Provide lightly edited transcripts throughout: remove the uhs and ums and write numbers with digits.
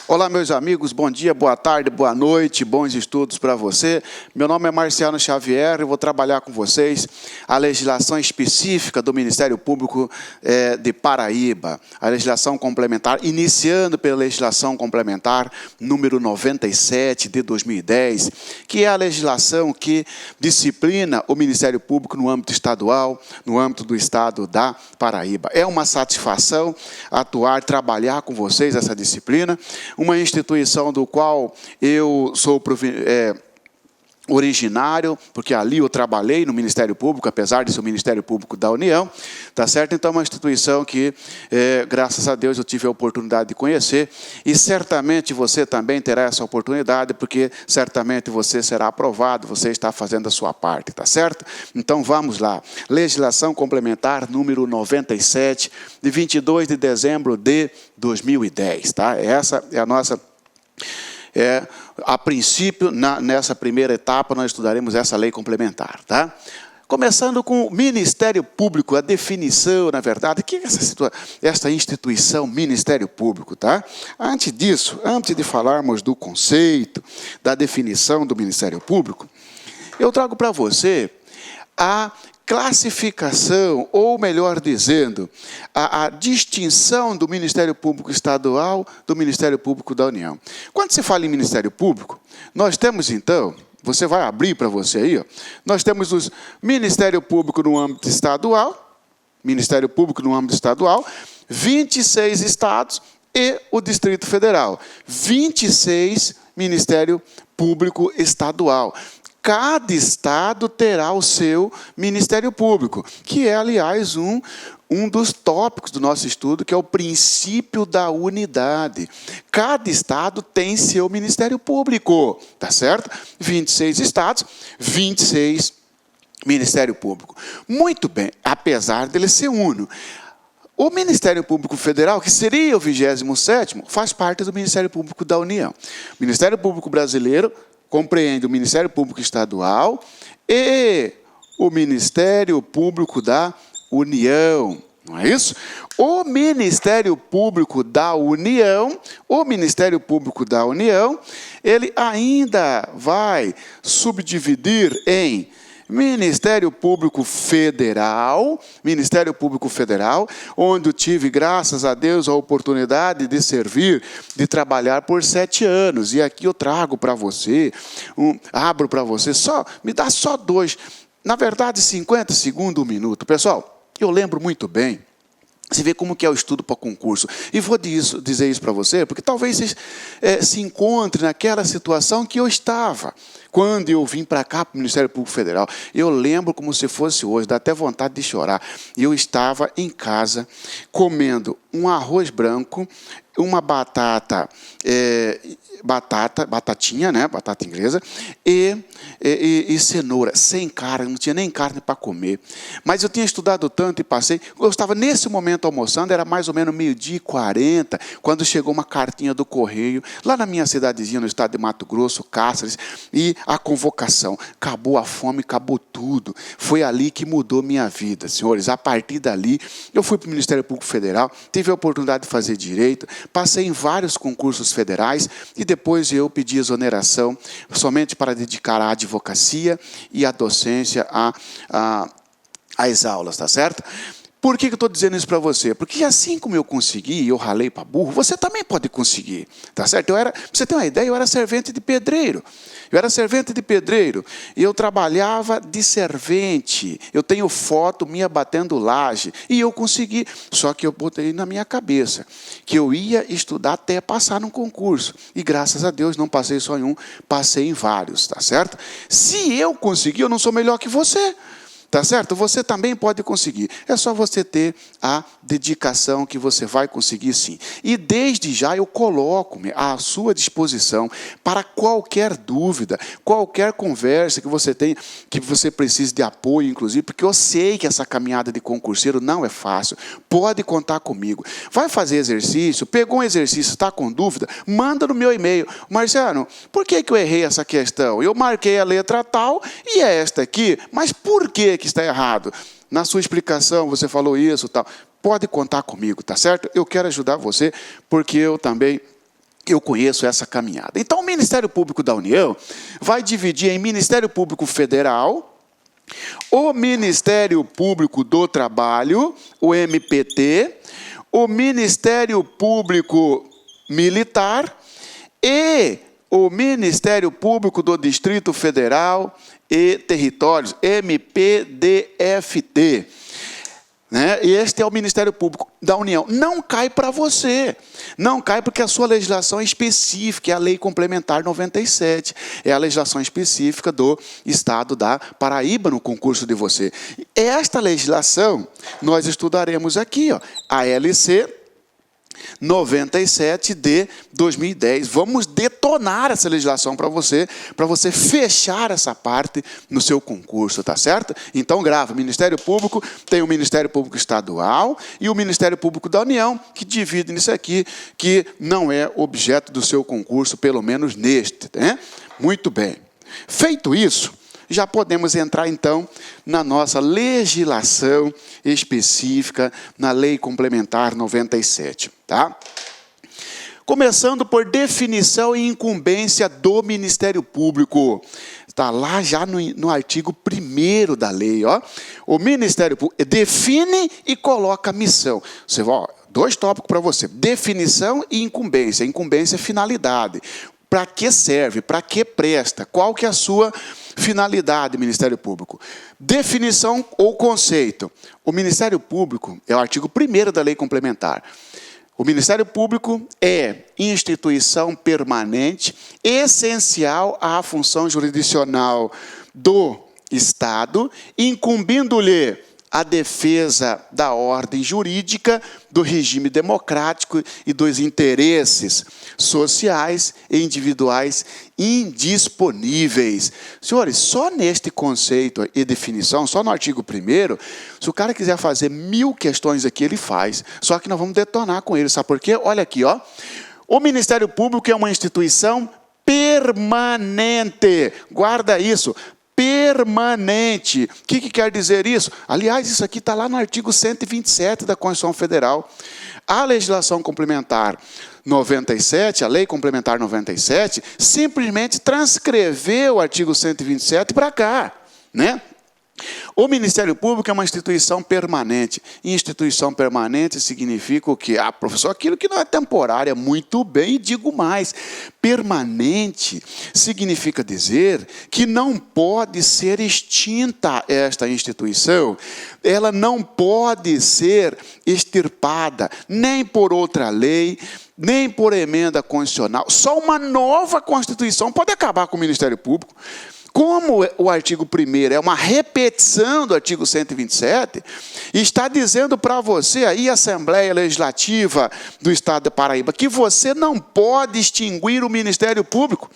Olá, meus amigos, bom dia, boa tarde, boa noite, bons estudos para você. Meu nome é Marciano Xavier e vou trabalhar com vocês a legislação específica do Ministério Público de Paraíba, a legislação complementar, iniciando pela legislação complementar número 97 de 2010, que é a legislação que disciplina o Ministério Público no âmbito estadual, no âmbito do estado da Paraíba. É uma satisfação atuar, trabalhar com vocês essa disciplina, uma instituição do qual eu sou originário, porque ali eu trabalhei no Ministério Público, apesar de ser o Ministério Público da União, tá certo? Então, é uma instituição que, graças a Deus, eu tive a oportunidade de conhecer, e certamente você também terá essa oportunidade, porque certamente você será aprovado, você está fazendo a sua parte, tá certo? Então, vamos lá. Legislação complementar número 97, de 22 de dezembro de 2010, tá? Essa é a nossa... a princípio, nessa primeira etapa, nós estudaremos essa lei complementar, tá? Começando com o Ministério Público, a definição, na verdade, o que é essa instituição Ministério Público, tá? Antes disso, antes de falarmos do conceito, da definição do Ministério Público, eu trago para você a classificação, ou melhor dizendo, a distinção do Ministério Público Estadual do Ministério Público da União. Quando se fala em Ministério Público, nós temos então, você vai abrir para você aí, ó, nós temos o Ministério Público no âmbito estadual, Ministério Público no âmbito estadual, 26 estados e o Distrito Federal, 26 Ministério Público Estadual. Cada estado terá o seu Ministério Público, que é, aliás, um dos tópicos do nosso estudo, que é o princípio da unidade. Cada estado tem seu Ministério Público, tá certo? 26 estados, 26 Ministério Público. Muito bem, apesar dele ser uno. O Ministério Público Federal, que seria o 27º, faz parte do Ministério Público da União. O Ministério Público Brasileiro compreende o Ministério Público Estadual e o Ministério Público da União, não é isso? O Ministério Público da União, ele ainda vai subdividir em Ministério Público Federal, onde eu tive, graças a Deus, a oportunidade de servir, de trabalhar por 7 anos. E aqui eu trago para você, abro para você, me dá só 2, na verdade 50 segundos, 1 minuto. Pessoal, eu lembro muito bem, você vê como que é o estudo para concurso. E vou dizer isso para você, porque talvez você se encontre naquela situação que eu estava. Quando eu vim para cá, para o Ministério Público Federal, eu lembro como se fosse hoje, dá até vontade de chorar. Eu estava em casa, comendo um arroz branco, uma batatinha, né, batata inglesa, e cenoura, sem carne, não tinha nem carne para comer. Mas eu tinha estudado tanto e passei, eu estava nesse momento almoçando, era mais ou menos 12h40, quando chegou uma cartinha do Correio, lá na minha cidadezinha, no estado de Mato Grosso, Cáceres, e a convocação, acabou a fome, acabou tudo. Foi ali que mudou minha vida, senhores. A partir dali, eu fui para o Ministério Público Federal, tive a oportunidade de fazer direito, passei em vários concursos federais e depois eu pedi exoneração somente para dedicar à advocacia e à docência, às aulas, tá certo? Por que eu estou dizendo isso para você? Porque assim como eu consegui, eu ralei para burro, você também pode conseguir, tá certo? Pra você ter uma ideia, eu era servente de pedreiro. E eu trabalhava de servente. Eu tenho foto minha batendo laje. E eu consegui. Só que eu botei na minha cabeça que eu ia estudar até passar num concurso. E graças a Deus não passei só em um, passei em vários, tá certo? Se eu conseguir, eu não sou melhor que você. Tá certo? Você também pode conseguir. É só você ter a dedicação que você vai conseguir sim. E desde já eu coloco-me à sua disposição para qualquer dúvida, qualquer conversa que você tenha, que você precise de apoio, inclusive, porque eu sei que essa caminhada de concurseiro não é fácil. Pode contar comigo. Vai fazer exercício, pegou um exercício, está com dúvida, manda no meu e-mail. Marciano, por que eu errei essa questão? Eu marquei a letra tal e é esta aqui, mas por que está errado? Na sua explicação você falou isso, tal. Pode contar comigo, tá certo? Eu quero ajudar você, porque eu também Eu conheço essa caminhada. Então, o Ministério Público da União vai dividir em Ministério Público Federal, o Ministério Público do Trabalho, o MPT, o Ministério Público Militar e o Ministério Público do Distrito Federal e Territórios, MPDFT. E este é o Ministério Público da União. Não cai para você. Não cai porque a sua legislação é específica, é a Lei Complementar 97. É a legislação específica do Estado da Paraíba no concurso de você. Esta legislação nós estudaremos aqui, ó, a LC 97 de 2010. Vamos detonar essa legislação para você fechar essa parte no seu concurso, tá certo? Então grava, Ministério Público, tem o Ministério Público Estadual e o Ministério Público da União, que divide nisso aqui, que não é objeto do seu concurso, pelo menos neste, né? Muito bem. Feito isso, já podemos entrar, então, na nossa legislação específica, na Lei Complementar 97. Tá? Começando por definição e incumbência do Ministério Público. Está lá já no artigo 1º da lei. Ó. O Ministério Público define e coloca a missão. Você vai, dois tópicos para você. Definição e incumbência. Incumbência é finalidade. Para que serve? Para que presta? Qual que é a sua finalidade, Ministério Público? Definição ou conceito. O Ministério Público é o artigo 1º da Lei Complementar. O Ministério Público é instituição permanente, essencial à função jurisdicional do Estado, incumbindo-lhe a defesa da ordem jurídica, do regime democrático e dos interesses sociais e individuais indisponíveis. Senhores, só neste conceito e definição, só no artigo 1º, se o cara quiser fazer 1000 questões aqui, ele faz. Só que nós vamos detonar com ele. Sabe por quê? Olha aqui, ó. O Ministério Público é uma instituição permanente. Guarda isso. Permanente. O que quer dizer isso? Aliás, isso aqui está lá no artigo 127 da Constituição Federal. A legislação complementar 97, a Lei Complementar 97, simplesmente transcreveu o artigo 127 para cá, né? O Ministério Público é uma instituição permanente. Instituição permanente significa o quê? Ah, professor, aquilo que não é temporário. Muito bem, e digo mais. Permanente significa dizer que não pode ser extinta esta instituição. Ela não pode ser extirpada, nem por outra lei, nem por emenda constitucional. Só uma nova Constituição pode acabar com o Ministério Público. Como o artigo 1º é uma repetição do artigo 127, está dizendo para você aí, Assembleia Legislativa do Estado da Paraíba, que você não pode extinguir o Ministério Público,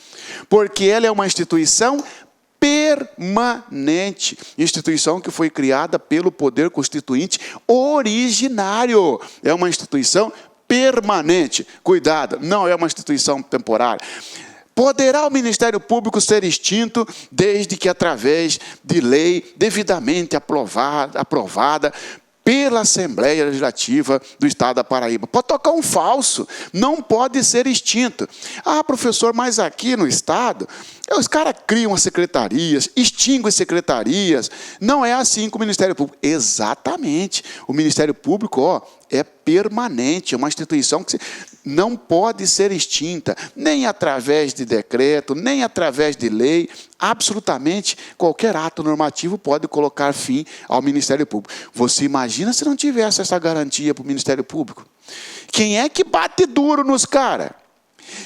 porque ela é uma instituição permanente, instituição que foi criada pelo Poder Constituinte originário. É uma instituição permanente. Cuidado, não é uma instituição temporária. Poderá o Ministério Público ser extinto desde que, através de lei devidamente aprovada pela Assembleia Legislativa do Estado da Paraíba. Pode tocar um falso, não pode ser extinto. Ah, professor, mas aqui no Estado, os caras criam as secretarias, extinguem secretarias. Não é assim com o Ministério Público. Exatamente. O Ministério Público, ó, é permanente, é uma instituição que não pode ser extinta, nem através de decreto, nem através de lei. Absolutamente qualquer ato normativo pode colocar fim ao Ministério Público. Você imagina se não tivesse essa garantia para o Ministério Público? Quem é que bate duro nos caras?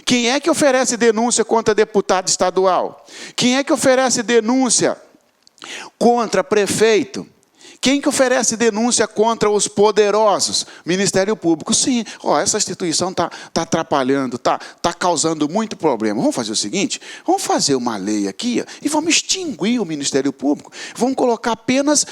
Quem é que oferece denúncia contra deputado estadual? Quem é que oferece denúncia contra prefeito? Quem que oferece denúncia contra os poderosos? Ministério Público. Sim, ó, essa instituição está atrapalhando, está causando muito problema. Vamos fazer o seguinte, vamos fazer uma lei aqui e vamos extinguir o Ministério Público. Vamos colocar apenas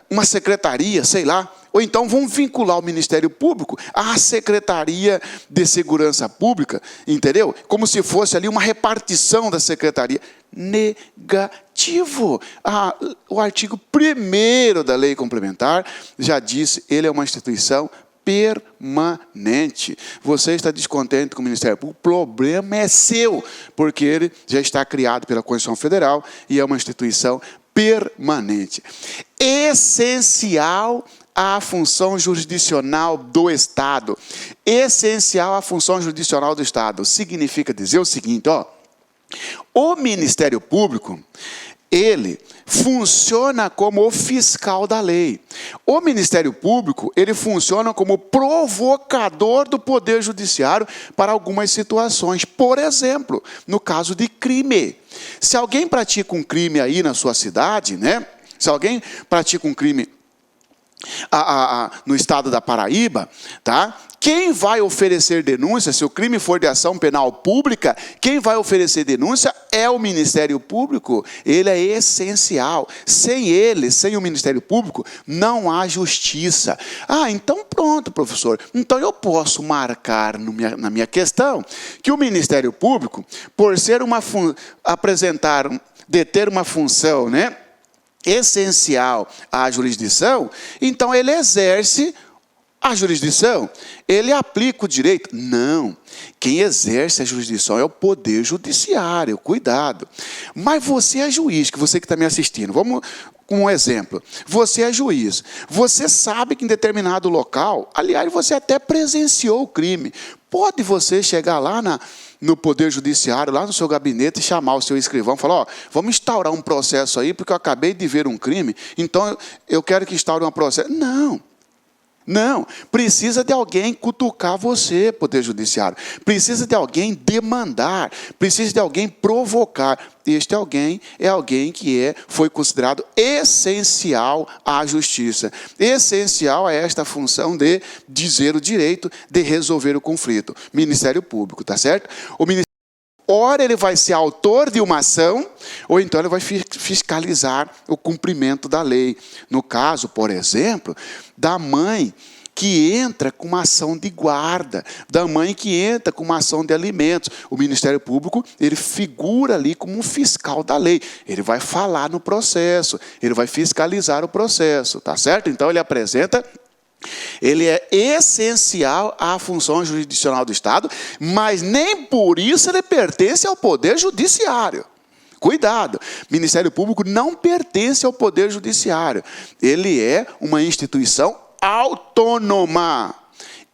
uma secretaria, sei lá, ou então vamos vincular o Ministério Público à Secretaria de Segurança Pública, entendeu? Como se fosse ali uma repartição da secretaria. Negativo. O artigo 1º da Lei Complementar já disse, ele é uma instituição permanente. Você está descontente com o Ministério Público, o problema é seu, porque ele já está criado pela Constituição Federal e é uma instituição permanente. Essencial à função jurisdicional do Estado. Essencial à função jurisdicional do Estado. Significa dizer o seguinte, o Ministério Público, ele funciona como o fiscal da lei. O Ministério Público, ele funciona como provocador do Poder Judiciário para algumas situações. Por exemplo, no caso de crime. Se alguém pratica um crime aí na sua cidade, né? Se alguém pratica um crime no estado da Paraíba, tá? Quem vai oferecer denúncia, se o crime for de ação penal pública, quem vai oferecer denúncia é o Ministério Público. Ele é essencial. Sem ele, sem o Ministério Público, não há justiça. Então pronto, professor. Então eu posso marcar na minha questão que o Ministério Público, por ser deter uma função, né, essencial à jurisdição, então ele exerce a jurisdição, ele aplica o direito. Não, quem exerce a jurisdição é o Poder Judiciário, cuidado. Mas você é juiz, que você que está me assistindo, vamos com um exemplo. Você é juiz, você sabe que em determinado local, aliás, você até presenciou o crime, pode você chegar lá no Poder Judiciário, lá no seu gabinete, e chamar o seu escrivão, falar, vamos instaurar um processo aí, porque eu acabei de ver um crime, então eu quero que instaure um processo. Não, precisa de alguém cutucar você, Poder Judiciário. Precisa de alguém demandar, precisa de alguém provocar. Este alguém é alguém que foi considerado essencial à justiça. Essencial a esta função de dizer o direito, de resolver o conflito. Ministério Público, tá certo? O Ministério, ora ele vai ser autor de uma ação, ou então ele vai fiscalizar o cumprimento da lei. No caso, por exemplo, da mãe que entra com uma ação de guarda, da mãe que entra com uma ação de alimentos. O Ministério Público, ele figura ali como um fiscal da lei. Ele vai falar no processo, ele vai fiscalizar o processo, tá certo? Então ele apresenta... Ele é essencial à função jurisdicional do Estado, mas nem por isso ele pertence ao Poder Judiciário. Cuidado, Ministério Público não pertence ao Poder Judiciário. Ele é uma instituição autônoma,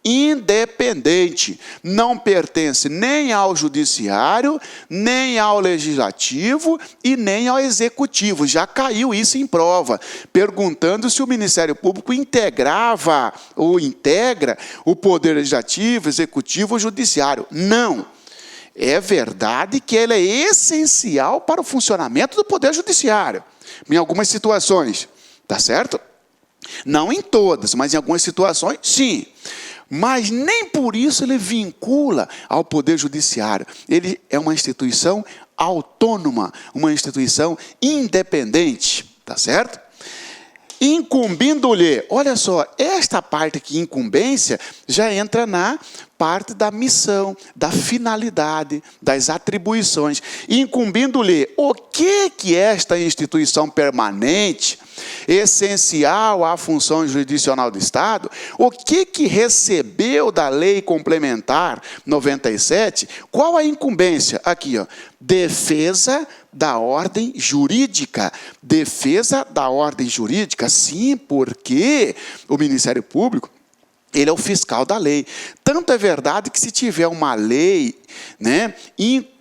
independente, não pertence nem ao Judiciário, nem ao Legislativo e nem ao Executivo. Já caiu isso em prova, perguntando se o Ministério Público integrava ou integra o Poder Legislativo, Executivo ou Judiciário. Não. É verdade que ele é essencial para o funcionamento do Poder Judiciário, em algumas situações, tá certo? Não em todas, mas em algumas situações, sim. Mas nem por isso ele vincula ao Poder Judiciário. Ele é uma instituição autônoma, uma instituição independente, tá certo? Incumbindo-lhe, olha só, esta parte aqui, incumbência, já entra na parte da missão, da finalidade, das atribuições. Incumbindo-lhe, o que esta instituição permanente, essencial à função jurisdicional do Estado, o que recebeu da Lei Complementar 97, qual a incumbência? Aqui, defesa da ordem jurídica. Defesa da ordem jurídica, sim, porque o Ministério Público, ele é o fiscal da lei. Tanto é verdade que se tiver uma lei, né,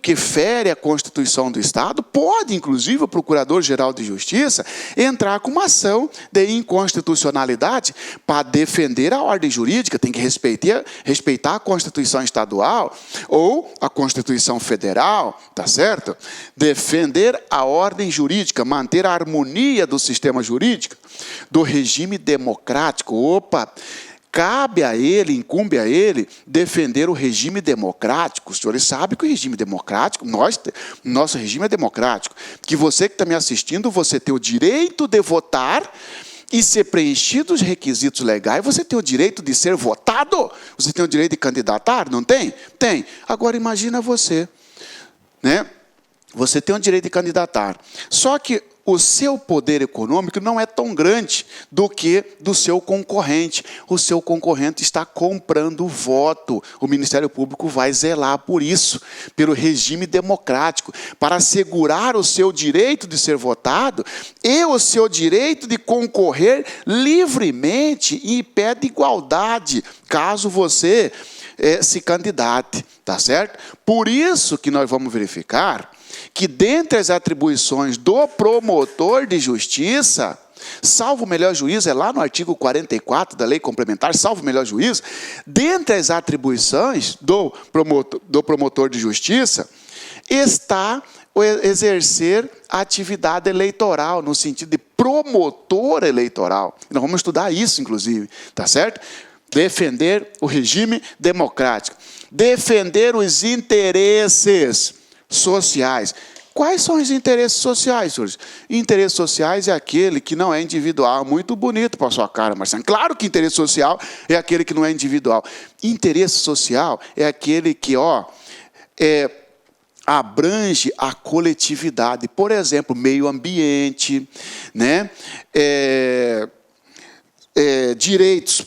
que fere a Constituição do Estado, pode, inclusive, o Procurador-Geral de Justiça entrar com uma ação de inconstitucionalidade para defender a ordem jurídica, tem que respeitar a Constituição Estadual ou a Constituição Federal, tá certo? Defender a ordem jurídica, manter a harmonia do sistema jurídico, do regime democrático. Opa! Cabe a ele, incumbe a ele, defender o regime democrático. Os senhores sabem que o regime democrático, nosso regime é democrático, que você que está me assistindo, você tem o direito de votar e ser preenchido os requisitos legais, você tem o direito de ser votado, você tem o direito de candidatar, não tem? Tem. Agora imagina você, né? Você tem o direito de candidatar. Só que o seu poder econômico não é tão grande do que do seu concorrente. O seu concorrente está comprando voto. O Ministério Público vai zelar por isso, pelo regime democrático, para assegurar o seu direito de ser votado e o seu direito de concorrer livremente em pé de igualdade, caso você se candidate, tá certo? Por isso que nós vamos verificar que dentre as atribuições do promotor de justiça, salvo o melhor juízo, é lá no artigo 44 da lei complementar, salvo o melhor juízo, dentre as atribuições do promotor de justiça, está o exercer a atividade eleitoral, no sentido de promotor eleitoral. Nós vamos estudar isso, inclusive, tá certo? Defender o regime democrático, defender os interesses sociais. Quais são os interesses sociais, senhores? Interesses sociais é aquele que não é individual. Muito bonito para a sua cara, Marcelo. Claro que interesse social é aquele que não é individual. Interesse social é aquele que, abrange a coletividade. Por exemplo, meio ambiente, né? Direitos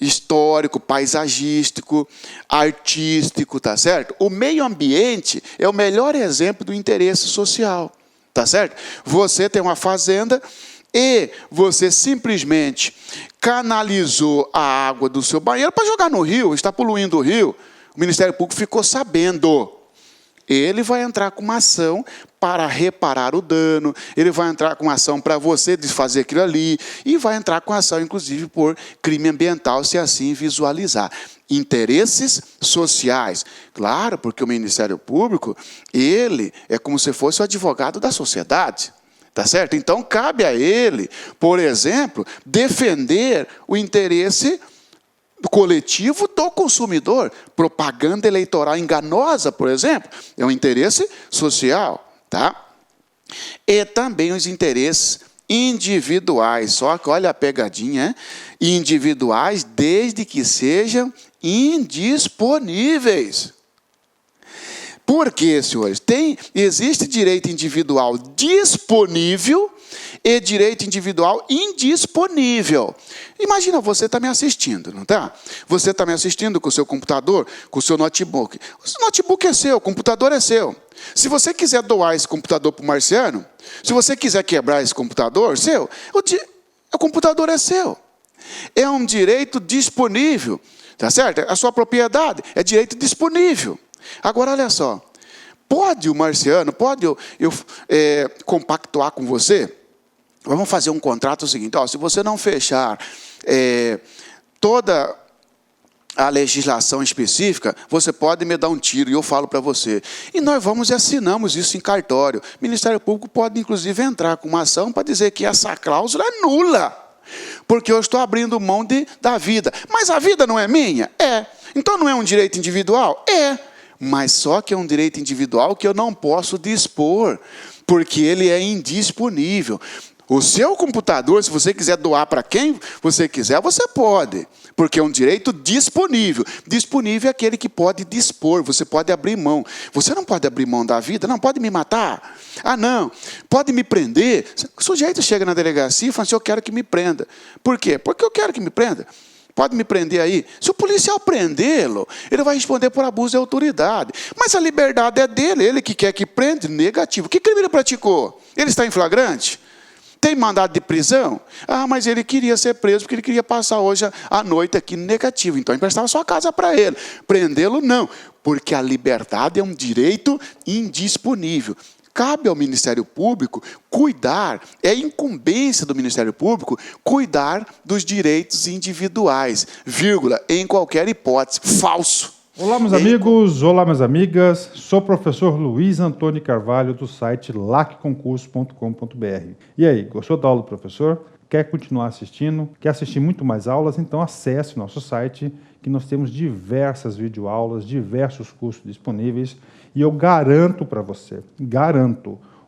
histórico, paisagístico, artístico, tá certo? O meio ambiente é o melhor exemplo do interesse social, tá certo? Você tem uma fazenda e você simplesmente canalizou a água do seu banheiro para jogar no rio, está poluindo o rio. O Ministério Público ficou sabendo. Ele vai entrar com uma ação para reparar o dano, ele vai entrar com uma ação para você desfazer aquilo ali, e vai entrar com ação, inclusive, por crime ambiental, se assim visualizar. Interesses sociais. Claro, porque o Ministério Público, ele é como se fosse o advogado da sociedade. Tá certo? Então, cabe a ele, por exemplo, defender o interesse coletivo do consumidor. Propaganda eleitoral enganosa, por exemplo, é um interesse social, tá? E também os interesses individuais, só que olha a pegadinha, individuais desde que sejam indisponíveis. Por quê, senhores? Existe direito individual disponível e direito individual indisponível. Imagina, você está me assistindo, não está? Você está me assistindo com o seu computador, com o seu notebook. O notebook é seu, o computador é seu. Se você quiser doar esse computador para o Marciano, se você quiser quebrar esse computador, seu, o computador é seu. É um direito disponível, tá certo? A sua propriedade é direito disponível. Agora, olha só, pode o Marciano, pode eu compactuar com você? Vamos fazer um contrato seguinte, se você não fechar toda a legislação específica, você pode me dar um tiro, e eu falo para você. E nós vamos e assinamos isso em cartório. O Ministério Público pode, inclusive, entrar com uma ação para dizer que essa cláusula é nula, porque eu estou abrindo mão da vida. Mas a vida não é minha? É. Então não é um direito individual? É. Mas só que é um direito individual que eu não posso dispor, porque ele é indisponível. O seu computador, se você quiser doar para quem você quiser, você pode, porque é um direito disponível. Disponível é aquele que pode dispor, você pode abrir mão. Você não pode abrir mão da vida, não pode me matar. Ah, não, pode me prender. O sujeito chega na delegacia e fala assim, eu quero que me prenda. Por quê? Porque eu quero que me prenda. Pode me prender aí. Se o policial prendê-lo, ele vai responder por abuso de autoridade. Mas a liberdade é dele, ele que quer que prenda, negativo. Que crime ele praticou? Ele está em flagrante? Tem mandado de prisão? Ah, mas ele queria ser preso porque ele queria passar hoje a noite aqui negativo. Então, emprestava sua casa para ele. Prendê-lo, não. Porque a liberdade é um direito indisponível. Cabe ao Ministério Público cuidar, é incumbência do Ministério Público cuidar dos direitos individuais, vírgula, em qualquer hipótese. Falso. Olá, meus amigos, olá, minhas amigas. Sou o professor Luiz Antônio Carvalho, do site lacconcurso.com.br. E aí, gostou da aula do professor? Quer continuar assistindo? Quer assistir muito mais aulas? Então acesse o nosso site, que nós temos diversas videoaulas, diversos cursos disponíveis. E eu garanto para você,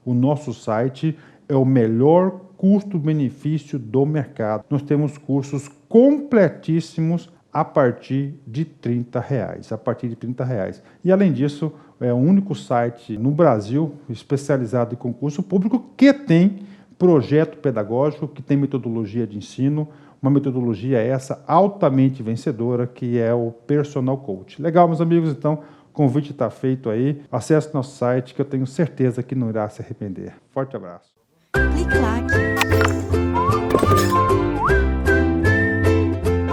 o nosso site é o melhor custo-benefício do mercado. Nós temos cursos completíssimos a partir de R$30. A partir de R$30. E além disso, é o único site no Brasil especializado em concurso público que tem projeto pedagógico, que tem metodologia de ensino, uma metodologia essa altamente vencedora, que é o Personal Coach. Legal, meus amigos? Então, o convite está feito aí. Acesse nosso site, que eu tenho certeza que não irá se arrepender. Forte abraço. Clique lá.